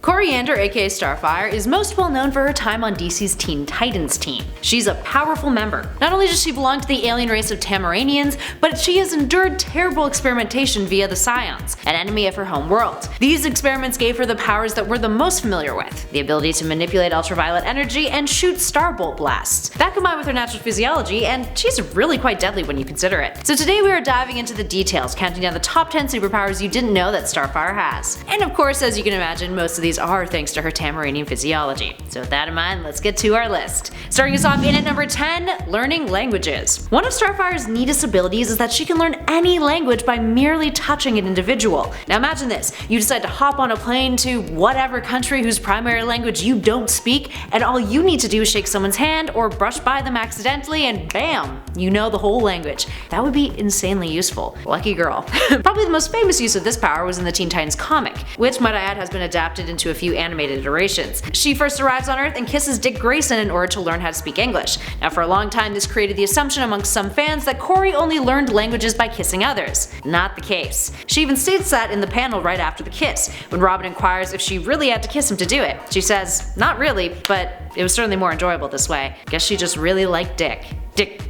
Koriand'r, aka Starfire, is most well known for her time on DC's Teen Titans team. She's a powerful member. Not only does she belong to the alien race of Tamaraneans, but she has endured terrible experimentation via the Psions, an enemy of her home world. These experiments gave her the powers that we're the most familiar with, the ability to manipulate ultraviolet energy and shoot starbolt blasts. That combined with her natural physiology, and she's really quite deadly when you consider it. So today we are diving into the details, counting down the top 10 superpowers you didn't know that Starfire has. And of course, as you can imagine, most of these are thanks to her Tamaranian physiology. So with that in mind, let's get to our list. Starting us off in at number 10, learning languages. One of Starfire's neatest abilities is that she can learn any language by merely touching an individual. Now imagine this, you decide to hop on a plane to whatever country whose primary language you don't speak, and all you need to do is shake someone's hand or brush by them accidentally and bam, you know the whole language. That would be insanely useful. Lucky girl. Probably the most famous use of this power was in the Teen Titans comic, which might I add has been adapted into a few animated iterations. She first arrives on Earth and kisses Dick Grayson in order to learn how to speak English. Now for a long time this created the assumption amongst some fans that Kori only learned languages by kissing others. Not the case. She even states that in the panel right after the kiss, when Robin inquires if she really had to kiss him to do it. She says, not really, but it was certainly more enjoyable this way. Guess she just really liked Dick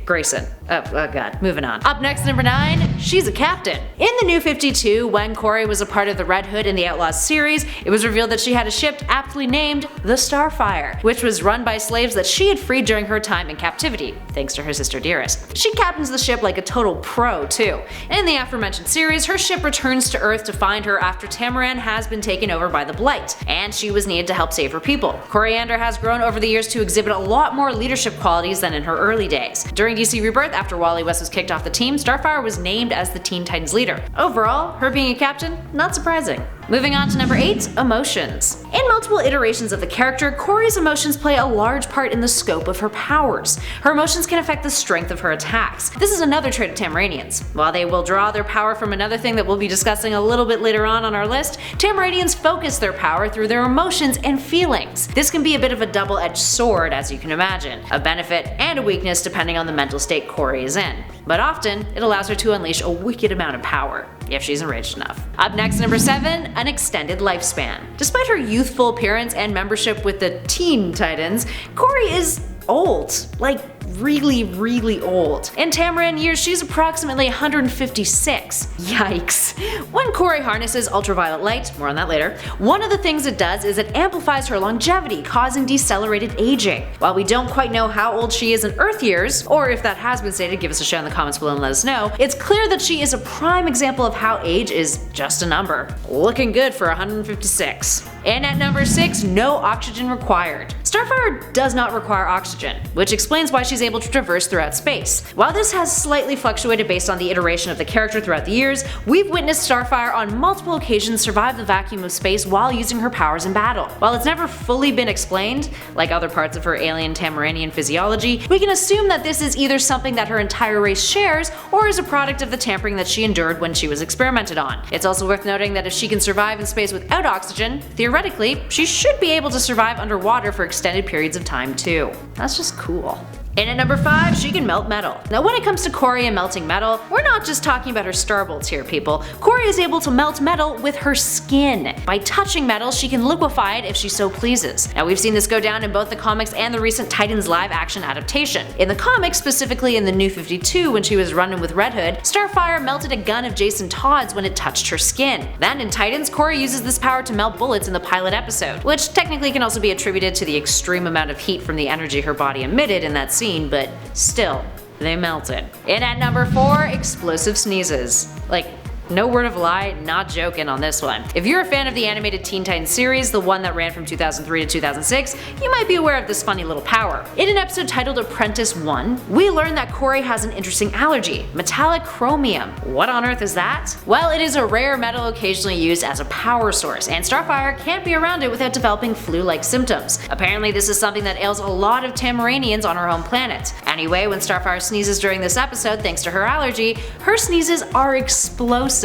Grayson. Oh god, moving on. Up next, number 9, she's a captain. In the New 52, when Kori was a part of the Red Hood in the Outlaws series, it was revealed that she had a ship aptly named the Starfire, which was run by slaves that she had freed during her time in captivity, thanks to her sister Dearest. She captains the ship like a total pro too. In the aforementioned series, her ship returns to Earth to find her after Tamaran has been taken over by the Blight, and she was needed to help save her people. Koriand'r has grown over the years to exhibit a lot more leadership qualities than in her early days. During DC Rebirth, after Wally West was kicked off the team, Starfire was named as the Teen Titans leader. Overall, her being a captain, not surprising. Moving on to number 8, emotions. In multiple iterations of the character, Kori's emotions play a large part in the scope of her powers. Her emotions can affect the strength of her attacks. This is another trait of Tamaranians. While they will draw their power from another thing that we'll be discussing a little bit later on our list, Tamaranians focus their power through their emotions and feelings. This can be a bit of a double-edged sword, as you can imagine, a benefit and a weakness depending on the mental state Kori is in. But often, it allows her to unleash a wicked amount of power, if she's enraged enough. Up next, number 7, an extended lifespan. Despite her youthful appearance and membership with the Teen Titans, Kori is old. Like, really old. In Tamaran years, she's approximately 156. Yikes. When Kori harnesses ultraviolet light, more on that later, one of the things it does is it amplifies her longevity, causing decelerated aging. While we don't quite know how old she is in Earth years, or if that has been stated, give us a shout in the comments below and let us know, it's clear that she is a prime example of how age is just a number. Looking good for 156. And at number 6, no oxygen required. Starfire does not require oxygen, which explains why she's able to traverse throughout space. While this has slightly fluctuated based on the iteration of the character throughout the years, we've witnessed Starfire on multiple occasions survive the vacuum of space while using her powers in battle. While it's never fully been explained, like other parts of her alien Tamaranian physiology, we can assume that this is either something that her entire race shares, or is a product of the tampering that she endured when she was experimented on. It's also worth noting that if she can survive in space without oxygen, theoretically, she should be able to survive underwater for extended periods of time too. That's just cool. And at number 5, she can melt metal. Now when it comes to Kori and melting metal, we're not just talking about her starbolts here, people. Kori is able to melt metal with her skin. By touching metal, she can liquefy it if she so pleases. Now we've seen this go down in both the comics and the recent Titans live action adaptation. In the comics, specifically in the New 52 when she was running with Red Hood, Starfire melted a gun of Jason Todd's when it touched her skin. Then in Titans, Kori uses this power to melt bullets in the pilot episode, which technically can also be attributed to the extreme amount of heat from the energy her body emitted in that scene, but still, they melted. And at number 4, explosive sneezes. Like, no word of a lie, not joking on this one. If you're a fan of the animated Teen Titans series, the one that ran from 2003 to 2006, you might be aware of this funny little power. In an episode titled Apprentice 1, we learn that Kori has an interesting allergy, metallic chromium. What on earth is that? Well, it is a rare metal occasionally used as a power source, and Starfire can't be around it without developing flu-like symptoms. Apparently this is something that ails a lot of Tamaranians on her home planet. Anyway, when Starfire sneezes during this episode thanks to her allergy, her sneezes are explosive.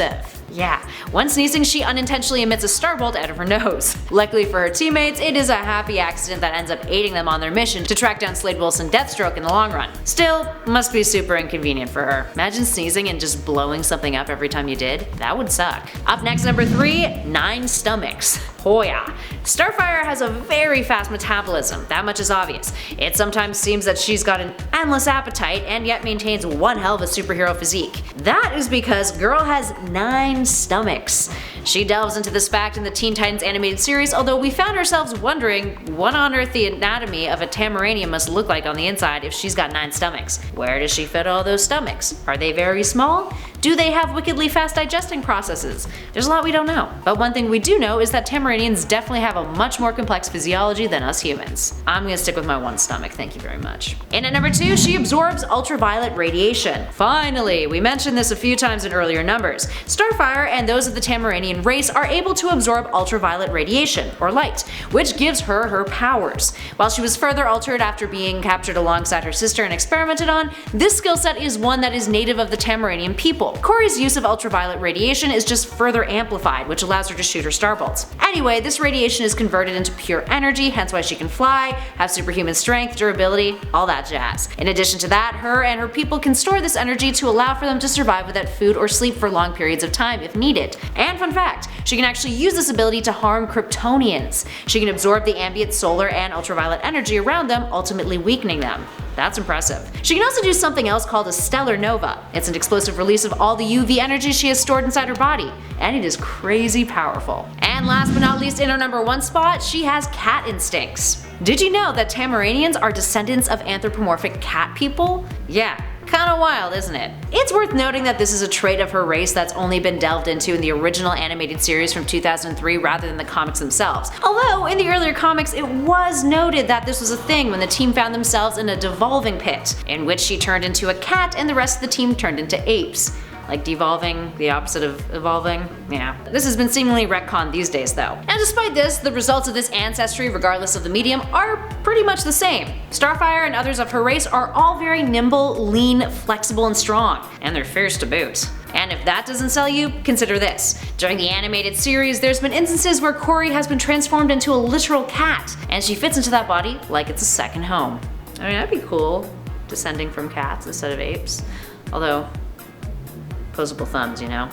Yeah, when sneezing she unintentionally emits a starbolt out of her nose. Luckily for her teammates, it is a happy accident that ends up aiding them on their mission to track down Slade Wilson Deathstroke in the long run. Still, must be super inconvenient for her. Imagine sneezing and just blowing something up every time you did. That would suck. Up next, number 3, 9 stomachs. Oh yeah. Starfire has a very fast metabolism, that much is obvious. It sometimes seems that she's got an endless appetite and yet maintains one hell of a superhero physique. That is because girl has 9 stomachs. She delves into this fact in the Teen Titans animated series, although we found ourselves wondering what on earth the anatomy of a Tamaranian must look like on the inside if she's got 9 stomachs. Where does she fit all those stomachs? Are they very small? Do they have wickedly fast digesting processes? There's a lot we don't know. But one thing we do know is that Tamaranians definitely have a much more complex physiology than us humans. I'm gonna stick with my 1 stomach, thank you very much. And at number 2, she absorbs ultraviolet radiation. Finally, we mentioned this a few times in earlier numbers. Starfire and those of the Tamaranian race are able to absorb ultraviolet radiation, or light, which gives her her powers. While she was further altered after being captured alongside her sister and experimented on, this skill set is one that is native of the Tamaranian people. Kori's use of ultraviolet radiation is just further amplified, which allows her to shoot her starbolts. Anyway, this radiation is converted into pure energy, hence why she can fly, have superhuman strength, durability, all that jazz. In addition to that, her and her people can store this energy to allow for them to survive without food or sleep for long periods of time if needed. And fun fact, she can actually use this ability to harm Kryptonians. She can absorb the ambient solar and ultraviolet energy around them, ultimately weakening them. That's impressive. She can also do something else called a stellar nova. It's an explosive release of all the UV energy she has stored inside her body, and it is crazy powerful. And last but not least, in our number 1 spot, she has cat instincts. Did you know that Tamaranians are descendants of anthropomorphic cat people? Yeah. Kinda wild, isn't it? It's worth noting that this is a trait of her race that's only been delved into in the original animated series from 2003 rather than the comics themselves. Although, in the earlier comics it was noted that this was a thing when the team found themselves in a devolving pit, in which she turned into a cat and the rest of the team turned into apes. Like devolving, the opposite of evolving? Yeah. This has been seemingly retconned these days though. And despite this, the results of this ancestry, regardless of the medium, are pretty much the same. Starfire and others of her race are all very nimble, lean, flexible, and strong. And they're fierce to boot. And if that doesn't sell you, consider this. During the animated series, there's been instances where Kori has been transformed into a literal cat, and she fits into that body like it's a second home. I mean, that'd be cool, descending from cats instead of apes. Although, opposable thumbs, you know?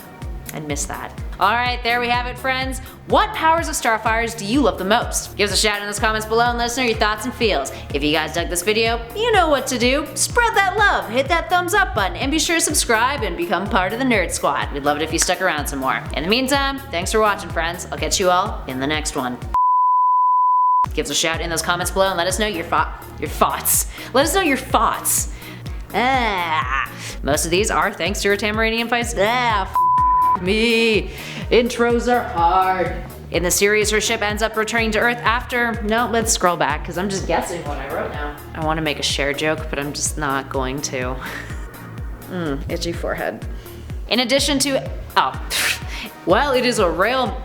I'd miss that. Alright, there we have it, friends. What powers of Starfires do you love the most? Give us a shout in those comments below and let us know your thoughts and feels. If you guys dug this video, you know what to do. Spread that love, hit that thumbs up button, and be sure to subscribe and become part of the Nerd Squad. We'd love it if you stuck around some more. In the meantime, thanks for watching, friends. I'll catch you all in the next one. Give us a shout in those comments below and let us know your thoughts. Let us know your thoughts. Most of these are thanks to her Tamaranian fights. Me. Intros are hard. In the series, her ship ends up returning to Earth after… No, let's scroll back because I'm just guessing what I wrote now. I want to make a share joke, but I'm just not going to. Itchy forehead. In addition to… Oh. Well, it is a real…